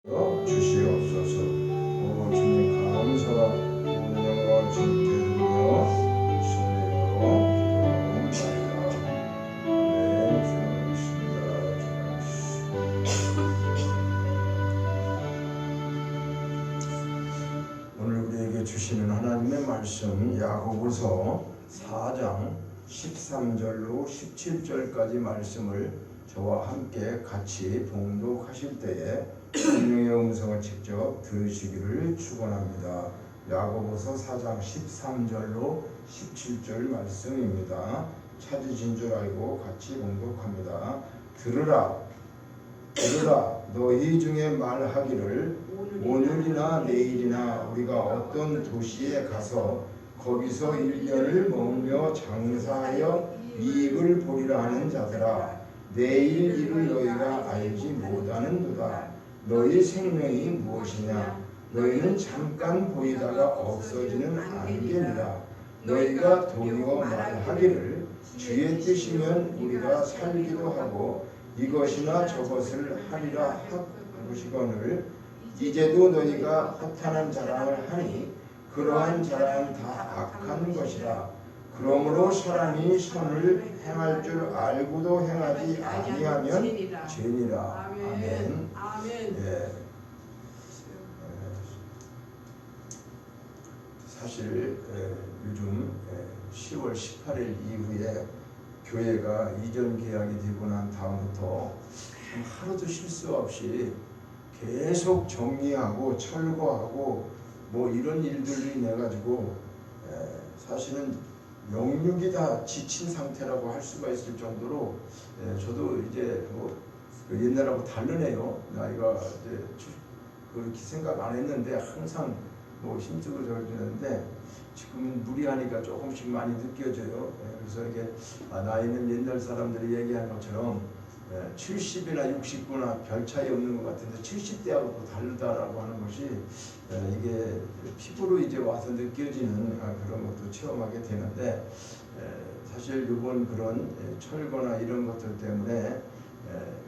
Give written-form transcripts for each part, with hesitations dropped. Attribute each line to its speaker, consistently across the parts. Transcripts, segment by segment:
Speaker 1: 주시옵소서. 오 주님 감사와 모든 영광을 주님께 드리며 주님의 이름으로 기도하옵나이다. 아멘. 주여 오늘 우리에게 주시는 하나님의 말씀 야고보서 4장 13절로 17절까지 말씀을 저와 함께 같이 봉독하실 때에 성령의 음성을 직접 들으시기를 축원합니다. 야고보서 4장 13절로 17절 말씀입니다. 찾으신 줄 알고 같이 봉독합니다. 들으라 너희 중에 말하기를 오늘이나 내일이나 우리가 어떤 도시에 가서 거기서 1년을 머물며 장사하여 이익을 보리라 하는 자들아, 내일 일을 너희가 알지 못하는도다. 너희 생명이 무엇이냐? 너희는 잠깐 보이다가 없어지는 안개니라. 너희가 도리어 말하기를 주의 뜻이면 우리가 살기도 하고 이것이나 저것을 하리라 하시거늘 이제도 너희가 허탄한 자랑을 하니 그러한 자랑은 다 악한 것이라. 그러므로 사람이 선을 행할 줄 알고도 행하지 아니하면 죄니라. 아멘. 예. 사실 요즘 10월 18일 이후에 교회가 이전 계약이 되고 난 다음부터 하루도 실수 없이 계속 정리하고 철거하고 뭐 이런 일들이 내가지고 사실은 영육이 다 지친 상태라고 할 수가 있을 정도로 저도 이제 뭐 옛날하고 다르네요. 나이가 이제 그렇게 생각 안 했는데 항상 뭐 힘쓰고 저러는데 지금은 무리하니까 조금씩 많이 느껴져요. 그래서 이게 나이는 옛날 사람들이 얘기한 것처럼 70이나 60구나 별 차이 없는 것 같은데 70대하고 또 다르다라고 하는 것이 이게 피부로 이제 와서 느껴지는 그런 것도 체험하게 되는데 사실 이번 그런 철거나 이런 것들 때문에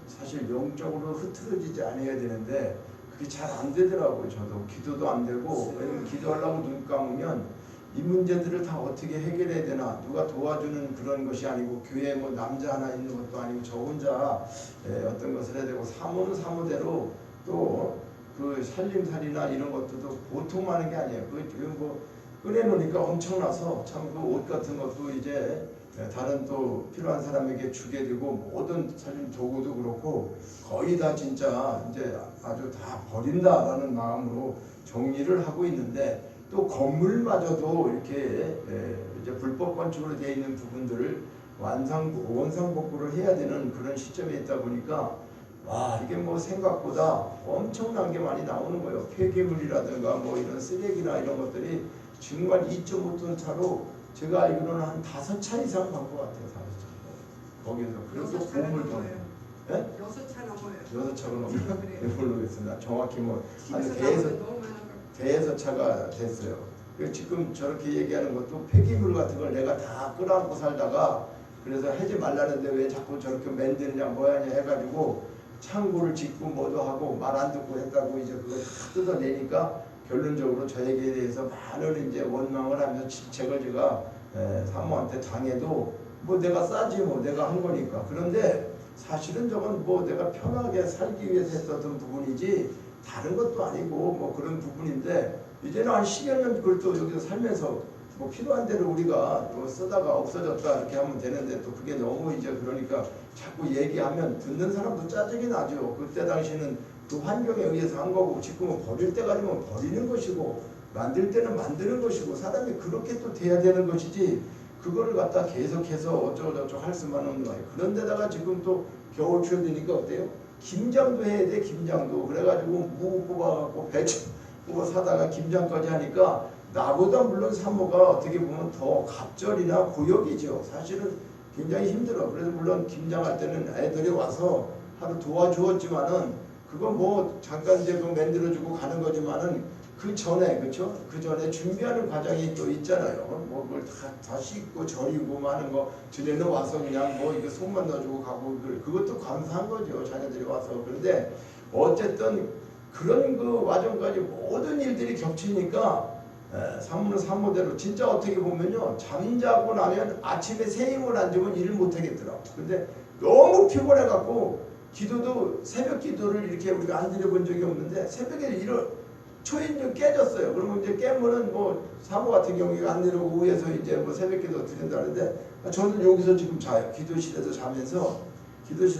Speaker 1: 사실 영적으로 흐트러지지 않아야 되는데 그게 잘 안 되더라고요. 저도 기도도 안 되고 왜냐면 기도하려고 눈 감으면 이 문제들을 다 어떻게 해결해야 되나 누가 도와주는 그런 것이 아니고 교회에 뭐 남자 하나 있는 것도 아니고 저 혼자 어떤 것을 해야 되고 사모는 사모대로 또 그 살림살이나 이런 것들도 보통 많은 게 아니에요. 그 뭐 꺼내놓으니까 엄청나서 참 그 옷 같은 것도 이제 다른 또 필요한 사람에게 주게 되고 모든 살림 도구도 그렇고 거의 다 진짜 이제 아주 다 버린다라는 마음으로 정리를 하고 있는데 또 건물마저도 이렇게 이제 불법 건축으로 되어 있는 부분들을 원상복구를 해야 되는 그런 시점에 있다 보니까 와 이게 뭐 생각보다 엄청난 게 많이 나오는 거예요. 폐기물이라든가 뭐 이런 쓰레기나 이런 것들이 정말 2.5톤 차로 제가 알기로는 한 5차 이상 간 것 같아요. 5차 거기서 그래서 보물도
Speaker 2: 6차 넘어요.
Speaker 1: 6차가 넘어요. 모르겠습니다. 정확히 뭐 한 대여섯 차가 됐어요. 지금 저렇게 얘기하는 것도 폐기물 같은 걸 내가 다 끌어안고 살다가 그래서 하지 말라는데 왜 자꾸 저렇게 만드느냐 뭐하냐 해가지고 창고를 짓고 뭐도 하고 말 안 듣고 했다고 이제 그걸 다 뜯어내니까 결론적으로 저에게 대해서 많은 이제 원망을 하면서 질책을 제가 사모한테 당해도 뭐 내가 싸지 뭐 내가 한 거니까. 그런데 사실은 저건 뭐 내가 편하게 살기 위해서 했었던 부분이지 다른 것도 아니고 뭐 그런 부분인데 이제는 한 10여 년 그걸 또 여기서 살면서 뭐 필요한 대로 우리가 또 쓰다가 없어졌다 이렇게 하면 되는데 또 그게 너무 이제 그러니까 자꾸 얘기하면 듣는 사람도 짜증이 나죠. 그때 당시는 그 환경에 의해서 한 거고 지금은 버릴 때가 되면 버리는 것이고 만들 때는 만드는 것이고 사람이 그렇게 또 돼야 되는 것이지 그거를 갖다 계속해서 어쩌고저쩌고 할 수만 없는 거예요. 그런데다가 지금 또 겨울철 되니까 어때요? 김장도 해야 돼. 김장도 그래가지고 무 뽑아갖고 배추 뽑아 사다가 김장까지 하니까 나보다 물론 사모가 어떻게 보면 더 갑절이나 고역이죠. 사실은 굉장히 힘들어. 그래서 물론 김장할 때는 애들이 와서 하루 도와주었지만은 그건 뭐 잠깐 이제 그 만들어주고 가는 거지만은 그 전에 그렇죠? 그 전에 준비하는 과정이 또 있잖아요. 뭐 그걸 다 씻고 절이고 뭐 하는 거 전에는 와서 그냥 뭐 이거 손만 넣어주고 가고 그것도 감사한 거죠. 자녀들이 와서. 그런데 어쨌든 그런 그 과정까지 모든 일들이 겹치니까 사모는 사모대로 진짜 어떻게 보면요, 잠자고 나면 아침에 새 힘을 안 주면 일을 못 하겠더라고. 근데 너무 피곤해 갖고 기도도 새벽 기도를 이렇게 우리가 안 드려본 적이 없는데 새벽에 일을 초인종 깨졌어요. 그러면 이제 깨면은 뭐 사모 같은 경우에 안 내려오고 위에서 이제 뭐 새벽 기도 드린다는데 저는 여기서 지금 자요. 기도실에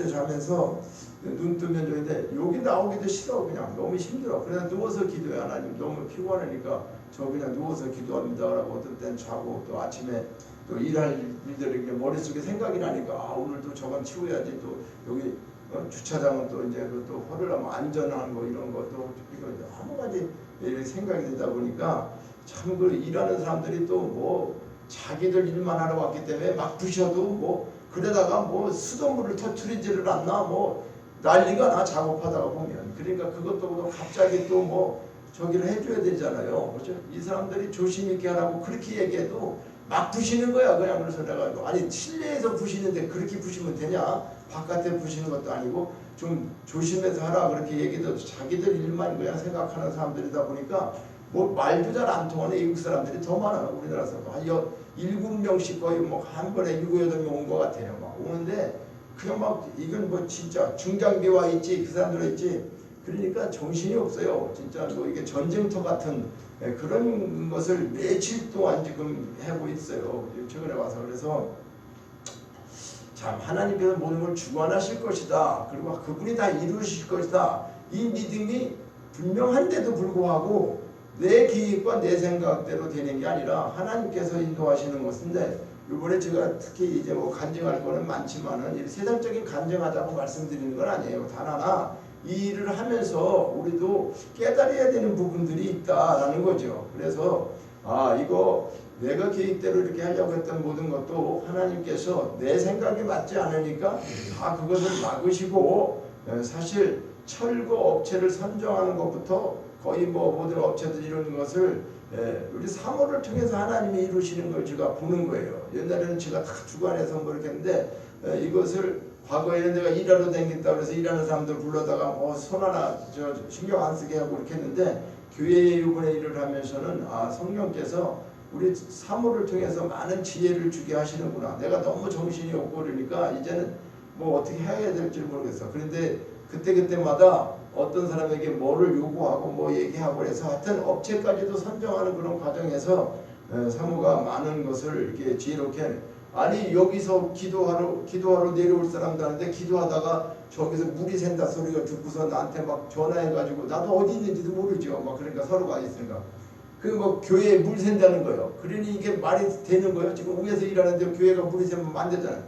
Speaker 1: 자면서 눈 뜨면 저인데 여기 나오기도 싫어. 그냥 너무 힘들어. 그냥 누워서 기도해. 하나님 너무 피곤하니까 저 그냥 누워서 기도합니다. 라고 어떤 때는 자고 또 아침에 또 일할 일들이 이렇게 머릿속에 생각이 나니까 아 오늘도 저건 치워야지. 또 여기 주차장은 또 이제 또 허를하면 안전한 거 이런 것도 이거 여러 가지 생각이 되다 보니까 참 그 일하는 사람들이 또 뭐 자기들 일만 하러 왔기 때문에 막 부셔도 뭐 그러다가 뭐 수돗물을 터트리지를 않나 뭐 난리가 나 작업하다가 보면. 그러니까 그것도 갑자기 또 뭐 저기를 해줘야 되잖아요. 그렇죠? 이 사람들이 조심 있게 하라고 그렇게 얘기해도 막 부시는 거야. 그냥 그래서 내가 아니 실내에서 부시는데 그렇게 부시면 되냐? 바깥에 부시는 것도 아니고 좀 조심해서 하라 그렇게 얘기도 자기들 일만 그냥 생각하는 사람들이다 보니까 뭐 말도 잘 안 통하는 외국 사람들이 더 많아요. 우리나라 사람 한 7명씩 거의 뭐 한 번에 7, 8명 온 것 같아요. 막 오는데 그냥 막 이건 뭐 진짜 중장비 와 있지 그 사람들 있지. 그러니까 정신이 없어요. 진짜 뭐 이게 전쟁터 같은 그런 것을 며칠 동안 지금 하고 있어요. 최근에 와서. 그래서 참 하나님께서 모든 걸 주관하실 것이다. 그리고 그분이 다 이루실 것이다. 이 믿음이 분명한데도 불구하고 내 계획과 내 생각대로 되는 게 아니라 하나님께서 인도하시는 것인데 이번에 제가 특히 이제 뭐 간증할 거는 많지만은 세상적인 간증하자고 말씀드리는 건 아니에요. 단 하나 이 일을 하면서 우리도 깨달아야 되는 부분들이 있다라는 거죠. 그래서 이거 내가 계획대로 이렇게 하려고 했던 모든 것도 하나님께서 내 생각이 맞지 않으니까 다 그것을 막으시고 사실 철거 업체를 선정하는 것부터 거의 뭐 모든 업체들 이런 것을 우리 사모를 통해서 하나님이 이루시는 걸 제가 보는 거예요. 옛날에는 제가 다 주관해서 뭐 이렇게 했는데 이것을 과거에는 내가 일하러 다녔다 그래서 일하는 사람들 불러다가 손 하나 신경 안 쓰게 하고 이렇게 했는데 교회에 이번에 일을 하면서는 성령께서 우리 사모를 통해서 많은 지혜를 주게 하시는구나. 내가 너무 정신이 없고 그러니까 이제는 뭐 어떻게 해야 될지 모르겠어. 그런데 그때마다 어떤 사람에게 뭐를 요구하고 뭐 얘기하고 그래서 하여튼 업체까지도 선정하는 그런 과정에서 사모가 많은 것을 이렇게 지혜롭게 아니 여기서 기도하러 내려올 사람도 하는데 기도하다가 저기서 물이 샌다 소리가 듣고서 나한테 막 전화해가지고 나도 어디 있는지도 모르죠. 막 그러니까 서로가 있으니까 그 뭐 교회에 물 샌다는 거예요. 그러니 이게 말이 되는 거예요. 지금 위에서 일하는데 교회가 물이 새면 안 되잖아요.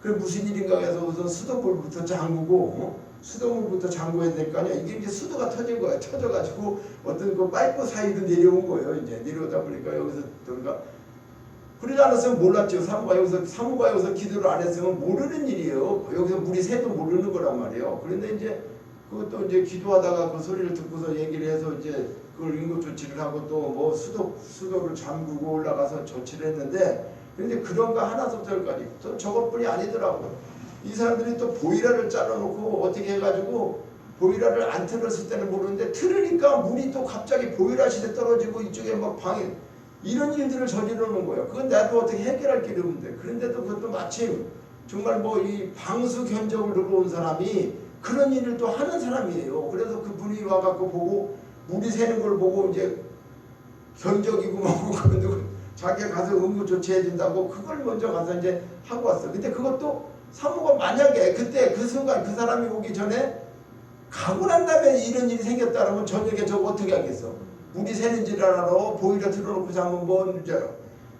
Speaker 1: 그 무슨 일인가 해서 우선 수돗물부터 잠그고 수돗물부터 잠궈야 될 거 아니야. 이게 이제 수도가 터진 거야. 터져가지고 어떤 그 파이프 사이도 내려온 거예요. 이제 내려오다 보니까 여기서 그런가 그러지 않았으면 몰랐죠. 사모가 여기서 기도를 안 했으면 모르는 일이에요. 여기서 물이 새도 모르는 거란 말이에요. 그런데 이제 그것도 이제 기도하다가 그 소리를 듣고서 얘기를 해서 이제 그걸 응급 조치를 하고 또 뭐 수도를 잠그고 올라가서 조치를 했는데 그런데 그런 거 하나부터 열까지 또 저것뿐이 아니더라고요. 이 사람들이 또 보일러를 잘라놓고 어떻게 해가지고 보일러를 안 틀었을 때는 모르는데 틀으니까 물이 또 갑자기 보일러실에 떨어지고 이쪽에 막 방에 이런 일들을 저지르는 거예요. 그건 나도 어떻게 해결할 길이 없는데 그런데도 그것도 마침 정말 뭐 이 방수 견적을 들어온 사람이 그런 일을 또 하는 사람이에요. 그래서 그분이 와갖고 보고 물이 새는 걸 보고 이제 견적이고 뭐고 그런데 자기가 가서 응급 조치해 준다고 그걸 먼저 가서 이제 하고 왔어. 근데 그것도 사모가 만약에 그때 그 순간 그 사람이 오기 전에 가고 난 다음에 이런 일이 생겼다 그러면 저녁에 저거 어떻게 하겠어? 물이 새는지를 알아. 보일러 틀어놓고 자면 뭔 문제야.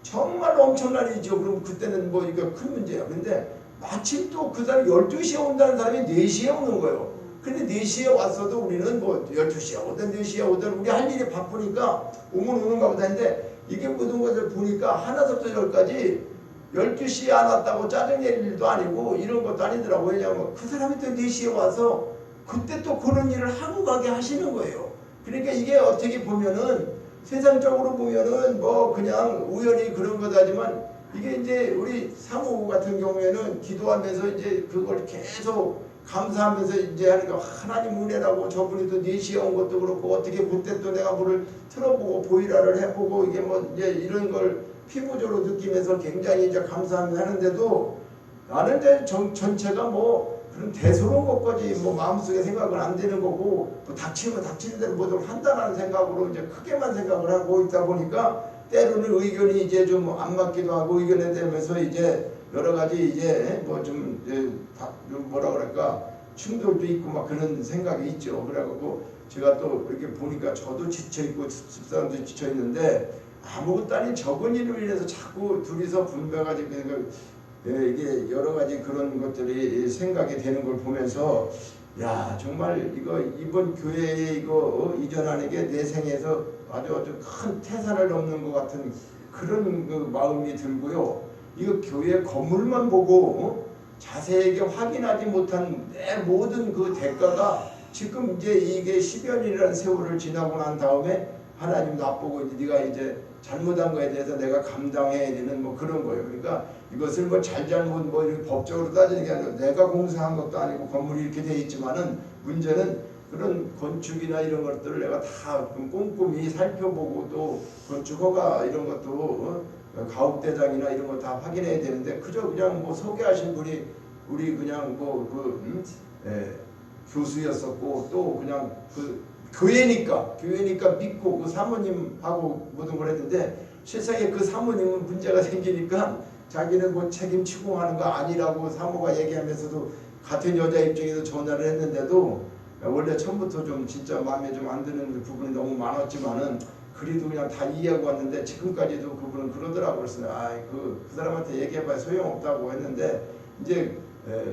Speaker 1: 정말 엄청난 일이죠. 그럼 그때는 뭐 이거 큰 문제야. 근데 마침 또 그 사람이 12시에 온다는 사람이 4시에 오는 거예요. 근데 4시에 왔어도 우리는 뭐 12시에 오든 4시에 오든 우리 할 일이 바쁘니까 오면 오는가 보다 했는데 이게 모든 것을 보니까 하나부터 열까지 12시에 안 왔다고 짜증낼 일도 아니고 이런 것도 아니더라고요. 왜냐하면 그 사람이 또 4시에 와서 그때 또 그런 일을 하고 가게 하시는 거예요. 그러니까 이게 어떻게 보면은 세상적으로 보면은 뭐 그냥 우연히 그런 거다지만 이게 이제 우리 사모 같은 경우에는 기도하면서 이제 그걸 계속 감사하면서 이제 하니까 하나님 은혜라고 저분이 또 4시에 온 것도 그렇고 어떻게 볼 때 또 내가 물을 틀어보고 보이라를 해보고 이게 뭐 이제 이런 걸 피부적으로 느끼면서 굉장히 이제 감사하면서 하는데도 나는 이제 전체가 뭐 그런 대수로운 것까지 뭐 마음속에 생각은 안 되는 거고 또 닥치면 닥치는 대로 뭐좀 한다라는 생각으로 이제 크게만 생각을 하고 있다 보니까 때로는 의견이 이제 좀 안 맞기도 하고 의견에 대해서 이제 여러 가지 이제 뭐 좀 뭐라 그럴까 충돌도 있고 막 그런 생각이 있죠. 그래갖고 제가 또 이렇게 보니까 저도 지쳐 있고 집사람도 지쳐 있는데 아무것도 아닌 적은 일로 인해서 자꾸 둘이서 분배가지고 이게 여러 가지 그런 것들이 생각이 되는 걸 보면서 야 정말 이거 이번 교회에 이거 이전하는 게 내 생에서 아주 큰 태산을 넘는 것 같은 그런 그 마음이 들고요. 이거 교회 건물만 보고 자세하게 확인하지 못한 내 모든 그 대가가 지금 이제 이게 10여 년이라는 세월을 지나고 난 다음에 하나님 나보고 이제 네가 이제 잘못한 거에 대해서 내가 감당해야 되는 뭐 그런 거예요. 그러니까 이것을 뭐 잘잘못 뭐 이렇게 법적으로 따지는 게 아니라 내가 공사한 것도 아니고 건물이 이렇게 돼 있지만은 문제는 그런 건축이나 이런 것들을 내가 다 꼼꼼히 살펴보고 또 건축허가 이런 것도 가옥대장이나 이런 거 다 확인해야 되는데 그저 그냥 뭐 소개하신 분이 우리 그냥 교수였었고 또 그냥 그 교회니까 믿고 그 사모님하고 모든 걸 했는데 세상에 그 사모님은 문제가 생기니까 자기는 뭐 책임지고 하는 거 아니라고 사모가 얘기하면서도 같은 여자 입장에서 전화를 했는데도 원래 처음부터 좀 진짜 마음에 좀 안 드는 부분이 너무 많았지만은 그래도 그냥 다 이해하고 왔는데 지금까지도 그분은 그러더라고요. 그래서 그 사람한테 얘기해봐야 소용없다고 했는데 이제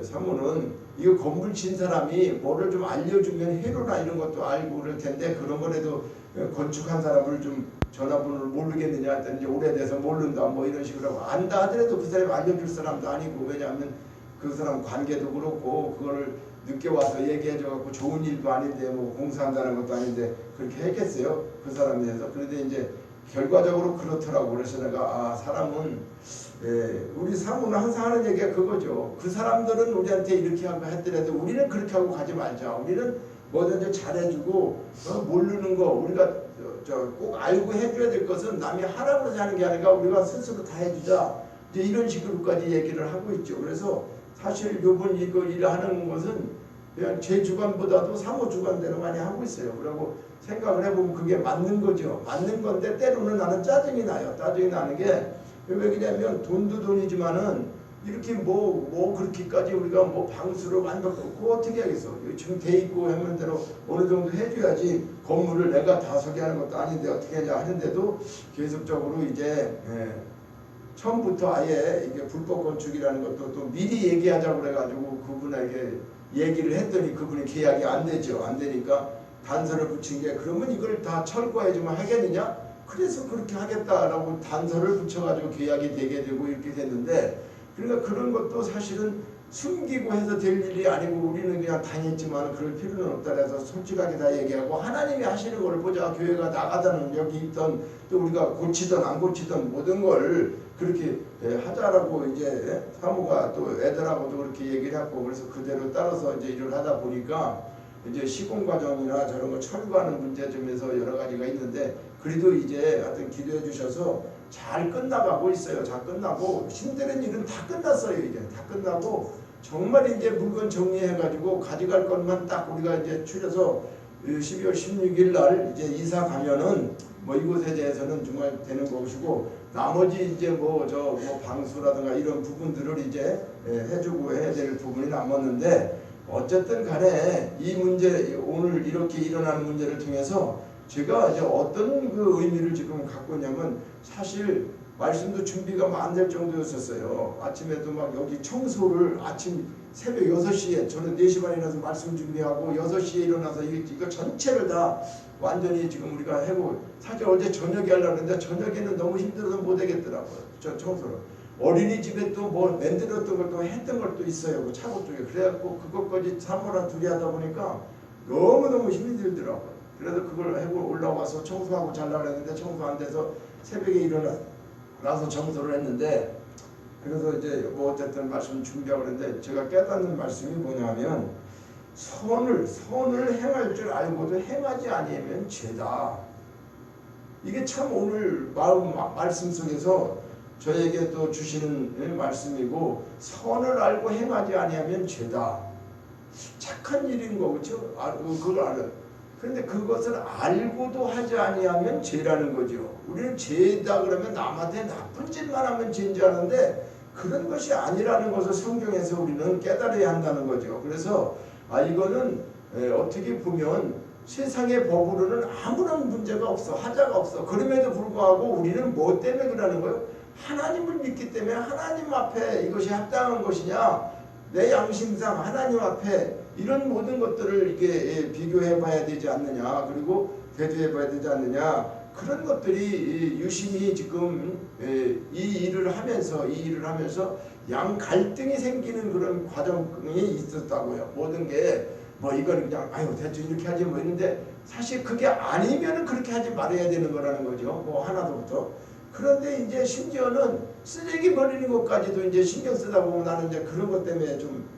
Speaker 1: 사모는 이거 건물 친 사람이 뭐를 좀 알려주면 해로나 이런 것도 알고 그럴 텐데 그런 거라도 건축한 사람을 좀 전화번호를 모르겠느냐 했더니 이제 오래돼서 모른다 뭐 이런 식으로 하고 안다 하더라도 그 사람이 알려줄 사람도 아니고 왜냐하면 그 사람 관계도 그렇고 그거를 늦게 와서 얘기해줘갖고 좋은 일도 아닌데 뭐 공사한다는 것도 아닌데 그렇게 했겠어요 그 사람에 대해서. 그런데 이제 결과적으로 그렇더라고. 그래서 내가 사람은 우리 사모는 항상 하는 얘기가 그거죠. 그 사람들은 우리한테 이렇게 하고 했더라도 우리는 그렇게 하고 가지 말자. 우리는 뭐든지 잘해주고 모르는 거 우리가 꼭 알고 해줘야 될 것은 남이 하라고 하는 게 아니라 우리가 스스로 다 해주자. 이제 이런 식으로까지 얘기를 하고 있죠. 그래서 사실 요번 이거 일하는 것은 그냥 제 주관보다도 사모 주관대로 많이 하고 있어요. 그리고 생각을 해보면 그게 맞는 거죠. 맞는 건데 때로는 나는 짜증이 나요. 짜증이 나는 게 왜 그러냐면 돈도 돈이지만은 이렇게 뭐 그렇게까지 우리가 뭐 방수로 완벽하고 어떻게 하겠어. 지금 돼 있고 하는 대로 어느 정도 해줘야지 건물을 내가 다 소개하는 것도 아닌데 어떻게 하냐 하는데도 계속적으로 이제 처음부터 아예 이게 불법 건축이라는 것도 또 미리 얘기하자고 그래가지고 그분에게 얘기를 했더니 그분이 계약이 안 되죠. 안 되니까 단서를 붙인 게 그러면 이걸 다 철거해주면 하겠느냐? 그래서 그렇게 하겠다라고 단서를 붙여가지고 계약이 되게 되고 이렇게 됐는데 그러니까 그런 것도 사실은 숨기고 해서 될 일이 아니고 우리는 그냥 당했지만 그럴 필요는 없다 해서 솔직하게 다 얘기하고 하나님이 하시는 걸 보자. 교회가 나가자는 여기 있던 또 우리가 고치던 안 고치던 모든 걸 그렇게 하자라고 이제 사모가 또 애들하고도 그렇게 얘기를 했고 그래서 그대로 따라서 이제 일을 하다 보니까 이제 시공 과정이나 저런 거 철거하는 문제점에서 여러 가지가 있는데 그래도 이제 하여튼 기도해 주셔서 잘 끝나가고 있어요. 잘 끝나고 힘든 일은 다 끝났어요. 이제 다 끝나고 정말 이제 물건 정리해가지고 가져갈 것만 딱 우리가 이제 추려서 12월 16일 날 이제 이사 가면은 뭐 이곳에 대해서는 정말 되는 것이고 나머지 이제 뭐 방수라든가 이런 부분들을 이제 해주고 해야 될 부분이 남았는데 어쨌든 간에 이 문제 오늘 이렇게 일어나는 문제를 통해서 제가 이제 어떤 그 의미를 지금 갖고 있냐면 사실 말씀도 준비가 안 될 정도였었어요. 아침에도 막 여기 청소를 아침 새벽 6시에 저는 4시 반에 일어나서 말씀 준비하고 6시에 일어나서 이거 전체를 다 완전히 지금 우리가 하고 사실 어제 저녁에 하려고 했는데 저녁에는 너무 힘들어서 못 하겠더라고요. 저 청소를. 어린이집에 또 뭐 만들었던 걸 또 했던 걸 또 있어요. 그 차고 쪽에. 그래갖고 그것까지 사모랑 둘이 하다 보니까 너무너무 힘이 들더라고요. 그래서 그걸 하고 올라와서 청소하고 자려고 했는데 청소 안 돼서 새벽에 일어나서 청소를 했는데 그래서 이제 뭐 어쨌든 말씀 준비하고 그랬는데 제가 깨닫는 말씀이 뭐냐면 선을 행할 줄 알고도 행하지 아니하면 죄다. 이게 참 오늘 말씀 속에서 저에게 또 주시는 말씀이고, 선을 알고 행하지 아니하면 죄다. 착한 일인 거 그렇죠? 그걸 알아요. 그런데 그것을 알고도 하지 아니하면 죄라는 거죠. 우리는 죄다 그러면 남한테 나쁜 짓만 하면 죄인 줄 아는데 그런 것이 아니라는 것을 성경에서 우리는 깨달아야 한다는 거죠. 그래서 이거는 어떻게 보면 세상의 법으로는 아무런 문제가 없어, 하자가 없어. 그럼에도 불구하고 우리는 뭐 때문에 그러는 거예요? 하나님을 믿기 때문에 하나님 앞에 이것이 합당한 것이냐, 내 양심상 하나님 앞에 이런 모든 것들을 이게 비교해 봐야 되지 않느냐, 그리고 대조해 봐야 되지 않느냐, 그런 것들이 유심히 지금 이 일을 하면서 양 갈등이 생기는 그런 과정이 있었다고요. 모든 게 뭐 이건 그냥 대충 이렇게 하지 뭐 이런데, 사실 그게 아니면은 그렇게 하지 말아야 되는 거라는 거죠. 뭐 하나부터. 그런데 이제 심지어는 쓰레기 버리는 것까지도 이제 신경 쓰다 보면 나는 이제 그런 것 때문에 좀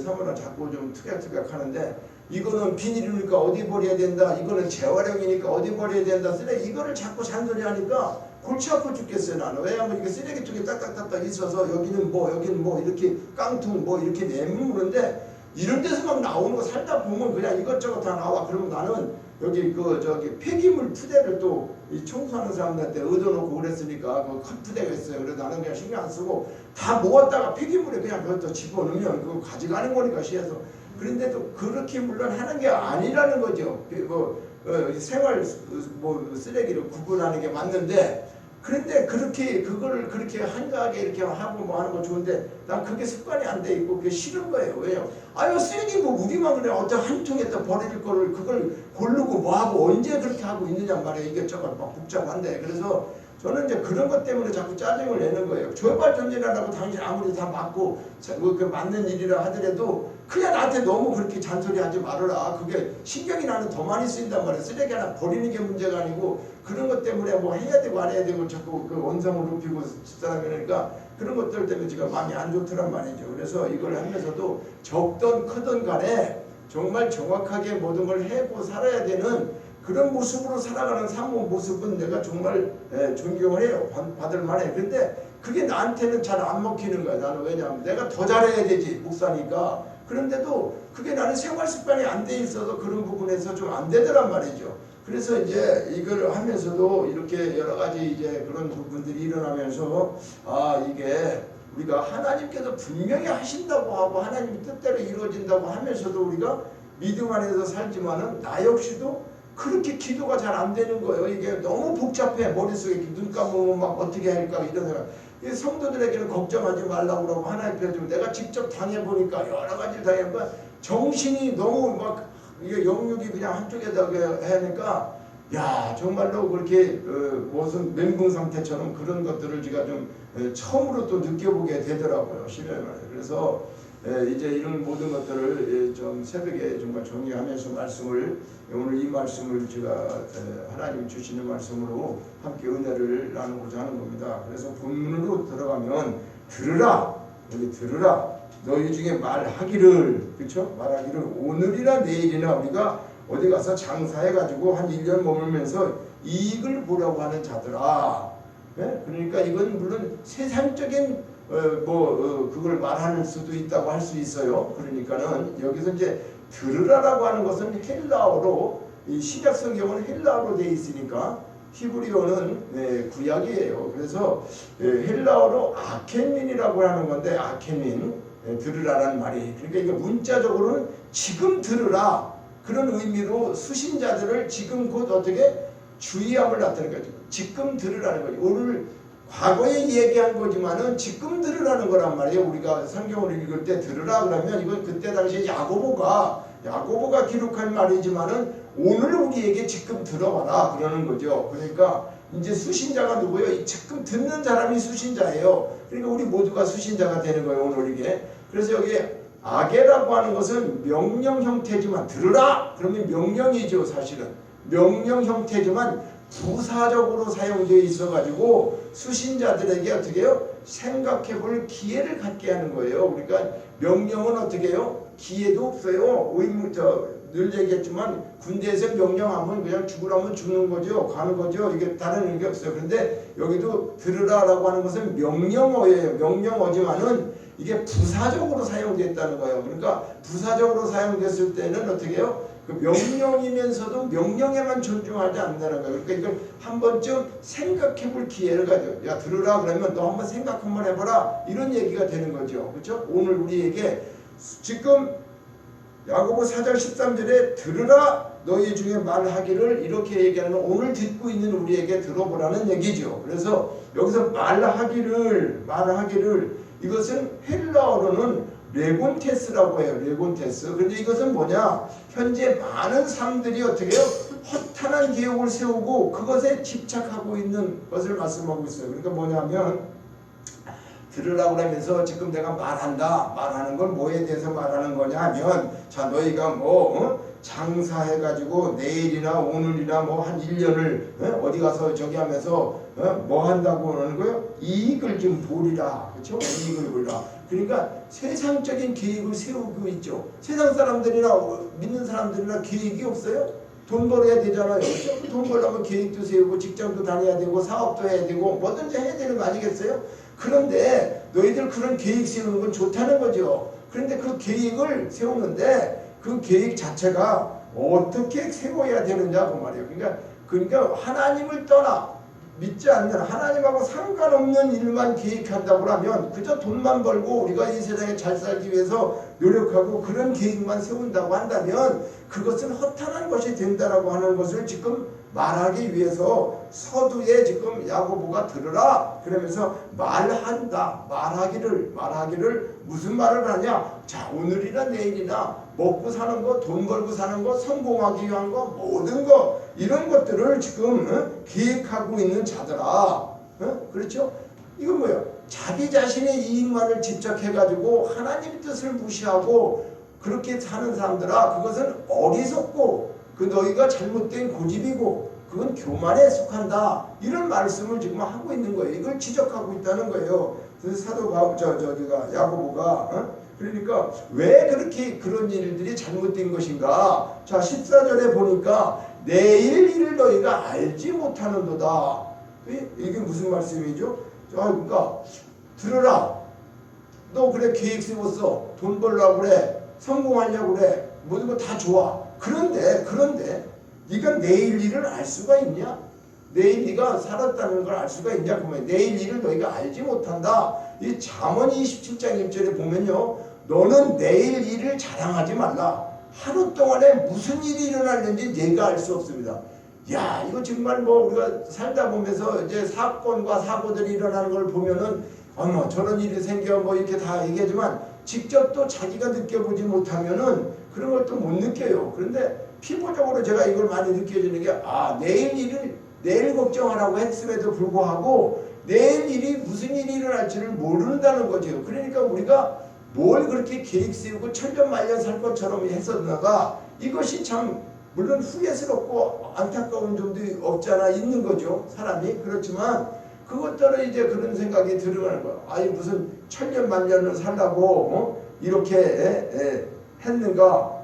Speaker 1: 사모랑 자꾸 좀 투닥투닥 하는데, 이거는 비닐이니까 어디 버려야 된다, 이거는 재활용이니까 어디 버려야 된다, 쓰레기 이거를 자꾸 잔소리하니까 골치 아파 죽겠어요 나는. 왜냐하면 이게 쓰레기통에 딱딱딱딱 있어서 여기는 뭐 이렇게 깡통 뭐 이렇게 내무는데, 이런 데서 막 나오는 거 살다 보면 그냥 이것저것 다 나와. 그러면 나는 여기 폐기물 푸대를 또 이 청소하는 사람들한테 얻어놓고 그랬으니까 그 큰 푸대가 있어요. 그래서 나는 그냥 신경 안 쓰고 다 모았다가 폐기물에 그냥 그것도 집어넣으면 그거 가져가는 거니까 시에서. 그런데도 그렇게 물론 하는 게 아니라는 거죠. 생활 쓰레기를 구분하는 게 맞는데, 그런데 그거를 그렇게 한가하게 이렇게 하고 뭐 하는 거 좋은데, 난 그게 습관이 안 돼 있고 그게 싫은 거예요. 왜요? 쓰레기 뭐 우리만 그래 어떤 한 통에다 버릴 거를 그걸 고르고 뭐 하고 언제 그렇게 하고 있느냐 말이에요. 이것저것 막 복잡한데. 그래서 저는 이제 그런 것 때문에 자꾸 짜증을 내는 거예요. 저발 전진하라고 당신 아무리 다 맞고 그 맞는 일이라 하더라도 그냥 나한테 너무 그렇게 잔소리하지 말아라. 그게 신경이 나는 더 많이 쓰인단 말이에요. 쓰레기 하나 버리는 게 문제가 아니고 그런 것 때문에 뭐 해야 되고 안 해야 되고 자꾸 그 원성을 높이고 집사람이 그러니까 그런 것들 때문에 제가 마음이 안 좋더란 말이죠. 그래서 이걸 하면서도 적든 크든 간에 정말 정확하게 모든 걸 해고 살아야 되는 그런 모습으로 살아가는 사모 모습은 내가 정말 존경을 해요. 받을 만해. 근데 그게 나한테는 잘 안 먹히는 거야. 나는 왜냐하면 내가 더 잘해야 되지, 목사니까. 그런데도 그게 나는 생활 습관이 안 돼 있어서 그런 부분에서 좀 안 되더란 말이죠. 그래서 이제 이걸 하면서도 이렇게 여러 가지 이제 그런 부분들이 일어나면서 이게 우리가 하나님께서 분명히 하신다고 하고 하나님 뜻대로 이루어진다고 하면서도 우리가 믿음 안에서 살지만은 나 역시도 그렇게 기도가 잘 안 되는 거예요. 이게 너무 복잡해. 머릿속에 눈 감으면 막 어떻게 할까 이런 생각. 성도들에게는 걱정하지 말라고 그러고 하나님께서 좀 내가 직접 당해보니까 여러 가지를 당해보니까 정신이 너무 막 이게 영육이 그냥 한쪽에다 하니까 정말로 그렇게 무슨 멘붕 상태처럼 그런 것들을 제가 좀 처음으로 또 느껴보게 되더라고요. 심해 말이에요. 그래서 이제 이런 모든 것들을 좀 새벽에 정말 정리하면서 오늘 이 말씀을 제가 하나님 주시는 말씀으로 함께 은혜를 나누고자 하는 겁니다. 그래서 본문으로 들어가면 들으라, 여기 들으라. 너희 중에 말하기를, 그렇죠? 말하기를 오늘이나 내일이나 우리가 어디 가서 장사해가지고 한 1년 머물면서 이익을 보려고 하는 자들아. 네? 그러니까 이건 물론 세상적인 그걸 말할 수도 있다고 할 수 있어요. 그러니까는 여기서 이제 들으라라고 하는 것은 헬라어로, 이 신약 성경은 헬라어로 되어 있으니까 히브리어는 구약이에요. 그래서 헬라어로 아켄민이라고 하는 건데, 아켄민, 들으라라는 말이, 그러니까 이게 문자적으로는 지금 들으라, 그런 의미로 수신자들을 지금 곧 어떻게 주의함을 나타내는 거죠. 지금 들으라는 거죠. 오늘 과거에 얘기한 거지만은 지금 들으라는 거란 말이에요. 우리가 성경을 읽을 때 들으라 그러면 이건 그때 당시에 야고보가 기록한 말이지만은 오늘 우리에게 지금 들어봐라 그러는 거죠. 그러니까 이제 수신자가 누구예요? 지금 듣는 사람이 수신자예요. 그러니까 우리 모두가 수신자가 되는 거예요, 오늘 이게. 그래서 여기에 아게라고 하는 것은 명령 형태지만, 들으라 그러면 명령이죠. 사실은 명령 형태지만 부사적으로 사용되어 있어가지고 수신자들에게 어떻게 해요? 생각해볼 기회를 갖게 하는 거예요. 그러니까 명령은 어떻게 해요? 기회도 없어요. 늘 얘기했지만 군대에서 명령하면 그냥 죽으라면 죽는 거죠. 가는 거죠. 이게 다른 의미가 없어요. 그런데 여기도 들으라라고 하는 것은 명령어예요. 명령어지만은 이게 부사적으로 사용됐다는 거예요. 그러니까 부사적으로 사용됐을 때는 어떻게 해요? 그 명령이면서도 명령에만 존중하지 않는다는 거예요. 그러니까 이걸 한 번쯤 생각해 볼 기회를 가져. 야, 들으라 그러면 너 한번 생각 한번 해봐라. 이런 얘기가 되는 거죠. 그렇죠? 오늘 우리에게 지금 야고보 4장 13절에 들으라 너희 중에 말하기를 이렇게 얘기하는 오늘 듣고 있는 우리에게 들어보라는 얘기죠. 그래서 여기서 말하기를 이것은 헬라어로는 레곤테스라고 해요. 레곤테스. 근데 이것은 뭐냐? 현재 많은 사람들이 어떻게 해요? 허탄한 계획을 세우고 그것에 집착하고 있는 것을 말씀하고 있어요. 그러니까 뭐냐면 들으라고 하면서 지금 내가 말하는 건 뭐에 대해서 말하는 거냐 하면 자 너희가 장사해가지고 내일이나 오늘이나 한 1년을 어디 가서 저기 하면서 뭐 한다고 하는 거예요? 이익을 좀 보리라. 그렇죠? 이익을 보리라. 그러니까 세상적인 계획을 세우고 있죠. 세상 사람들이나 믿는 사람들이나 계획이 없어요? 돈 벌어야 되잖아요. 그렇죠? 돈 벌려면 계획도 세우고 직장도 다녀야 되고 사업도 해야 되고 뭐든지 해야 되는 거 아니겠어요? 그런데 너희들 그런 계획 세우는 건 좋다는 거죠. 그런데 그 계획을 세우는데 그 계획 자체가 어떻게 세워야 되느냐 그 말이에요. 그러니까 하나님을 떠나 믿지 않는 하나님하고 상관없는 일만 계획한다고 하면 그저 돈만 벌고 우리가 이 세상에 잘 살기 위해서 노력하고 그런 계획만 세운다고 한다면 그것은 허탄한 것이 된다라고 하는 것을 지금 말하기 위해서 서두에 지금 야고보가 들으라 그러면서 말하기를 무슨 말을 하냐? 자 오늘이나 내일이나 먹고 사는 거, 돈 벌고 사는 거, 성공하기 위한 거, 모든 거 이런 것들을 지금 계획하고 있는 자들아. 그렇죠? 이건 뭐예요? 자기 자신의 이익만을 집착해가지고 하나님 뜻을 무시하고 그렇게 사는 사람들아 그것은 어리석고 그 너희가 잘못된 고집이고 그건 교만에 속한다. 이런 말씀을 지금 하고 있는 거예요. 이걸 지적하고 있다는 거예요. 그래서 야고보가 그러니까 왜 그렇게 그런 일들이 잘못된 것인가? 자 14절에 보니까 내일 일을 너희가 알지 못하는도다. 이게 무슨 말씀이죠? 그러니까 들어라. 너 그래 계획 세웠어. 돈 벌려고 그래. 성공하려고 그래. 모든 거 다 좋아. 그런데 네가 내일 일을 알 수가 있냐? 내일 네가 살았다는 걸 알 수가 있냐? 그러면 내일 일을 너희가 알지 못한다. 이 잠언 27장 1절에 보면요. 너는 내일 일을 자랑하지 말라. 하루 동안에 무슨 일이 일어날는지 내가 알 수 없습니다. 야, 이거 정말 우리가 살다 보면서 이제 사건과 사고들이 일어나는 걸 보면은 어머 저런 일이 생겨 이렇게 다 얘기하지만 직접 또 자기가 느껴보지 못하면은 그런 걸 또 못 느껴요. 그런데 피부적으로 제가 이걸 많이 느껴지는 게 내일 일을 내일 걱정하라고 했음에도 불구하고 내일 일이 무슨 일이 일어날지를 모른다는 거죠. 그러니까 우리가 뭘 그렇게 계획 세우고 천전만년 살 것처럼 했었나가 이것이 참 물론 후회스럽고 안타까운 점도 없잖아 있는 거죠. 사람이. 그렇지만 그것들은 이제 그런 생각이 들어가는 거야. 아니 무슨 천년만년을 살라고 이렇게 했는가.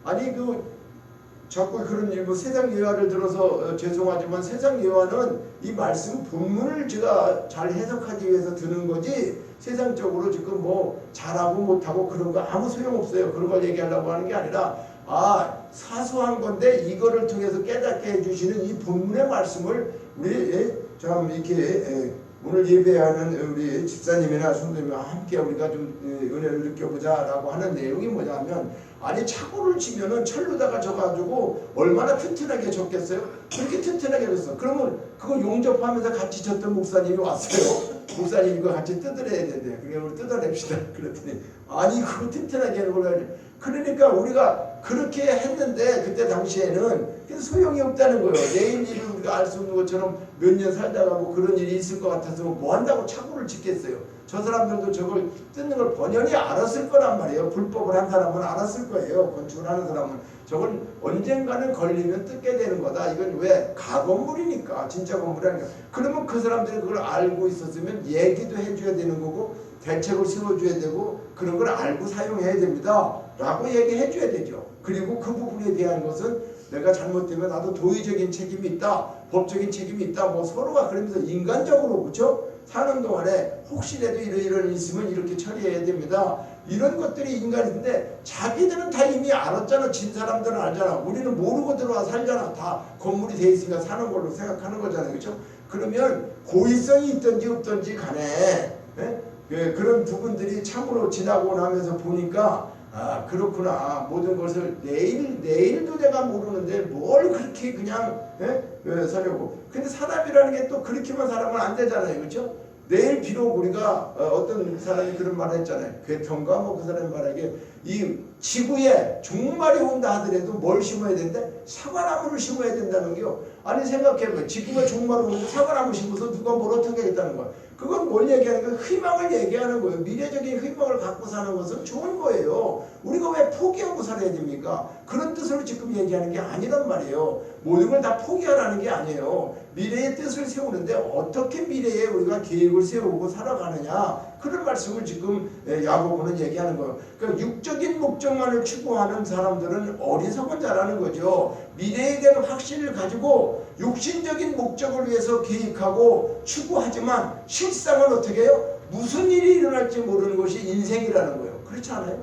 Speaker 1: 아니 자꾸 그런 일부 세상 예화를 들어서 죄송하지만 세상 예화는 이 말씀 본문을 제가 잘 해석하기 위해서 드는 거지 세상적으로 지금 잘하고 못하고 그런 거 아무 소용없어요. 그런 걸 얘기하려고 하는 게 아니라 사소한 건데 이거를 통해서 깨닫게 해주시는 이 본문의 말씀을 우리 참 이렇게 오늘 예배하는 우리 집사님이나 성도님과 함께 우리가 좀 은혜를 느껴보자라고 하는 내용이 뭐냐면 아니 차고를 치면은 철로다가 져가지고 얼마나 튼튼하게 졌겠어요? 그렇게 튼튼하게 졌어. 그러면 그거 용접하면서 같이 졌던 목사님이 왔어요. 목사님과 같이 뜯어내야 된대. 그게 우리 뜯어냅시다. 그랬더니 아니 그거 튼튼하게 하는 걸 그러니까 우리가 그렇게 했는데 그때 당시에는 소용이 없다는 거예요. 내일 일을 우리가 알 수 없는 것처럼 몇 년 살다가 뭐 그런 일이 있을 것 같아서 뭐 한다고 착오를 짓겠어요. 저 사람들도 저걸 뜯는 걸 번연히 알았을 거란 말이에요. 불법을 한 사람은 알았을 거예요. 건축을 하는 사람은 저건 언젠가는 걸리면 뜯게 되는 거다. 이건 왜? 가건물이니까, 진짜 건물이니까. 그러면 그 사람들이 그걸 알고 있었으면 얘기도 해줘야 되는 거고 대책을 세워줘야 되고 그런 걸 알고 사용해야 됩니다 라고 얘기해 줘야 되죠. 그리고 그 부분에 대한 것은 내가 잘못되면 나도 도의적인 책임이 있다, 법적인 책임이 있다, 뭐 서로가 그러면서 인간적으로, 그렇죠? 사는 동안에 혹시라도 이런 있으면 이렇게 처리해야 됩니다. 이런 것들이 인간인데 자기들은 다 이미 알았잖아. 진 사람들은 알잖아. 우리는 모르고 들어와 살잖아. 다 건물이 돼 있으니까 사는 걸로 생각하는 거잖아요. 그렇죠? 그러면 고의성이 있든지 없든지 간에 그런 부분들이 참으로 지나고 나면서 보니까 아 그렇구나. 모든 것을 내일도 내가 모르는데 뭘 그렇게 그냥 살려고. 근데 사람이라는 게 또 그렇게만 살아면 안 되잖아요. 그렇죠? 내일 비록 우리가 어떤 사람이 그런 말을 했잖아요. 괴통가 뭐 그 사람이 말하기에 이 지구에 종말이 온다 하더라도 뭘 심어야 된대? 사과나무를 심어야 된다는 게요. 아니 생각해봐요. 지구가 종말이 오는데 사과나무 심어서 누가 뭘 어떻게 하겠다는 거야. 그건 뭘 얘기하는 거예요? 희망을 얘기하는 거예요. 미래적인 희망을 갖고 사는 것은 좋은 거예요. 우리가 왜 포기하고 살아야 됩니까? 그런 뜻으로 지금 얘기하는 게 아니란 말이에요. 모든 걸 다 포기하라는 게 아니에요. 미래의 뜻을 세우는데 어떻게 미래에 우리가 계획을 세우고 살아가느냐, 그런 말씀을 지금 야고보는 얘기하는 거예요. 그러니까 육적인 목적만을 추구하는 사람들은 어리석은 자라는 거죠. 미래에 대한 확신을 가지고 육신적인 목적을 위해서 계획하고 추구하지만 실상은 어떻게 해요? 무슨 일이 일어날지 모르는 것이 인생이라는 거예요. 그렇지 않아요?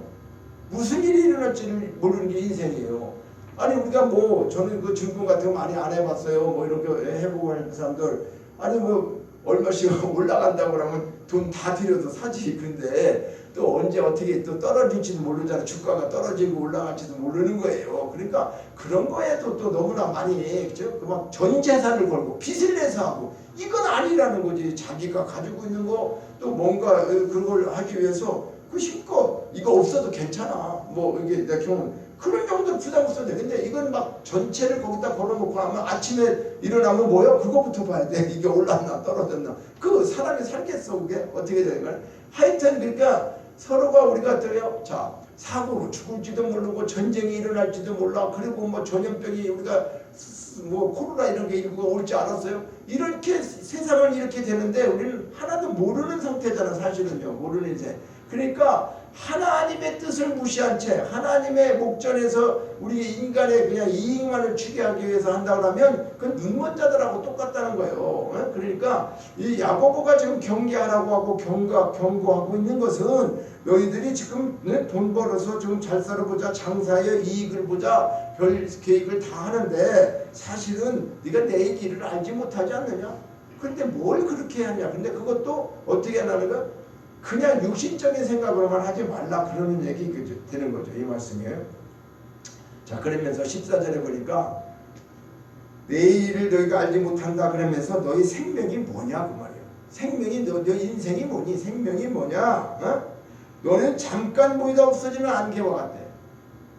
Speaker 1: 무슨 일이 일어날지 모르는 게 인생이에요. 아니 우리가 뭐 저는 그 증권 같은 거 많이 안 해봤어요. 뭐 이렇게 해보고 하는 사람들 아니 뭐 얼마씩 올라간다고 그러면 돈 다 들여서 사지. 근데 또 언제 어떻게 또 떨어질지도 모르잖아. 주가가 떨어지고 올라갈지도 모르는 거예요. 그러니까 그런 거에도 또 너무나 많이 그죠? 막 전 재산을 걸고 빚을 내서 하고 이건 아니라는 거지. 자기가 가지고 있는 거 또 뭔가 그걸 하기 위해서 그 힘껏 이거 없어도 괜찮아. 뭐 이게 내 경우 그런 정도 부담 없어도 돼. 근데 이건 막 전체를 거기다 걸어놓고 하면 아침에 일어나면 뭐요? 그거부터 봐야 돼. 이게 올랐나 떨어졌나. 그 사람이 살겠어. 그게 어떻게 되는 거야? 하여튼 그러니까 서로가 우리가 어때요? 자 사고로 죽을지도 모르고 전쟁이 일어날지도 몰라. 그리고 뭐 전염병이 우리가 뭐 코로나 이런 게 일부가 올지 알았어요. 이렇게 세상은 이렇게 되는데 우리는 하나도 모르는 상태잖아. 사실은요. 모르는 인생. 그러니까 하나님의 뜻을 무시한 채 하나님의 목전에서 우리 인간의 그냥 이익만을 추구하기 위해서 한다고 하면 그건 눈먼 자들하고 똑같다는 거예요. 그러니까 이 야고보가 지금 경계하라고 하고 경고하고 있는 것은 너희들이 지금 돈 벌어서 지금 잘 살아보자, 장사의 이익을 보자, 별 계획을 다 하는데 사실은 네가 내일 일을 알지 못하지 않느냐? 근데 뭘 그렇게 하냐? 근데 그것도 어떻게 하냐는 거야? 그냥 육신적인 생각으로만 하지 말라 그러는 얘기 되는 거죠. 이 말씀이에요. 자 그러면서 14절에 보니까 내일을 너희가 알지 못한다 그러면서 너희 생명이 뭐냐 그 말이에요. 생명이 너희 인생이 뭐니? 생명이 뭐냐? 어? 너는 잠깐 보이다 없어지는 안개와 같아.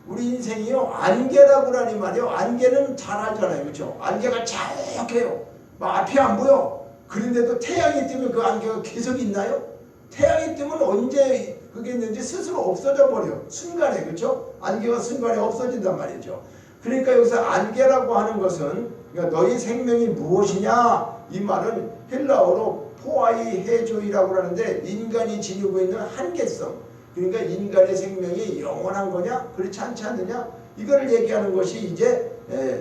Speaker 1: 우리 인생이요 안개라고 하니 말이요. 안개는 잘 알잖아요. 그렇죠? 안개가 자욱해요. 막 앞이 안 보여. 그런데도 태양이 뜨면 그 안개가 계속 있나요? 태양이 뜨면 언제 그게 있는지 스스로 없어져 버려. 순간에. 그렇죠? 안개가 순간에 없어진단 말이죠. 그러니까 여기서 안개라고 하는 것은 그러니까 너희 생명이 무엇이냐? 이 말은 헬라어로 포아이 헤조이라고 하는데 인간이 지니고 있는 한계성. 그러니까 인간의 생명이 영원한 거냐? 그렇지 않지 않느냐? 이거를 얘기하는 것이 이제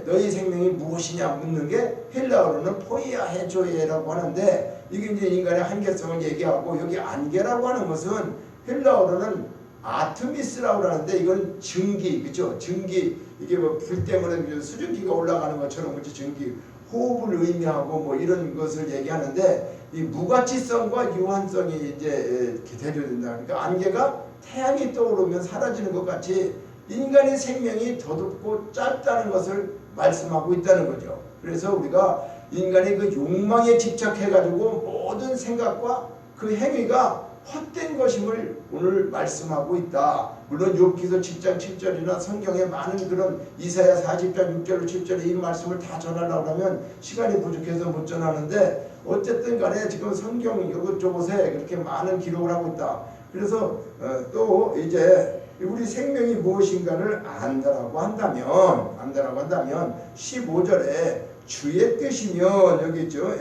Speaker 1: 너희 생명이 무엇이냐 묻는 게 헬라어로는 포이아 헤조이라고 하는데 이게 이제 인간의 한계성을 얘기하고 여기 안개라고 하는 것은 헬라어로는 아트미스라고 하는데 이건 증기, 그렇죠? 증기 이게 뭐 불 때문에 수증기가 올라가는 것처럼 그렇죠? 증기 호흡을 의미하고 뭐 이런 것을 얘기하는데 이 무가치성과 유한성이 이제 대조된다. 그러니까 안개가 태양이 떠오르면 사라지는 것 같이 인간의 생명이 더덥고 짧다는 것을 말씀하고 있다는 거죠. 그래서 우리가 인간의 그 욕망에 집착해가지고 모든 생각과 그 행위가 헛된 것임을 오늘 말씀하고 있다. 물론 욥기서 7장 7절이나 성경에 많은 그런 이사야 40장 6절 7절의 이 말씀을 다 전하려고 하면 시간이 부족해서 못 전하는데 어쨌든 간에 지금 성경 이것저것에 그렇게 많은 기록을 하고 있다. 그래서 또 이제 우리 생명이 무엇인가를 안다라고 한다면 15절에 주의 뜻이면 여기 있죠.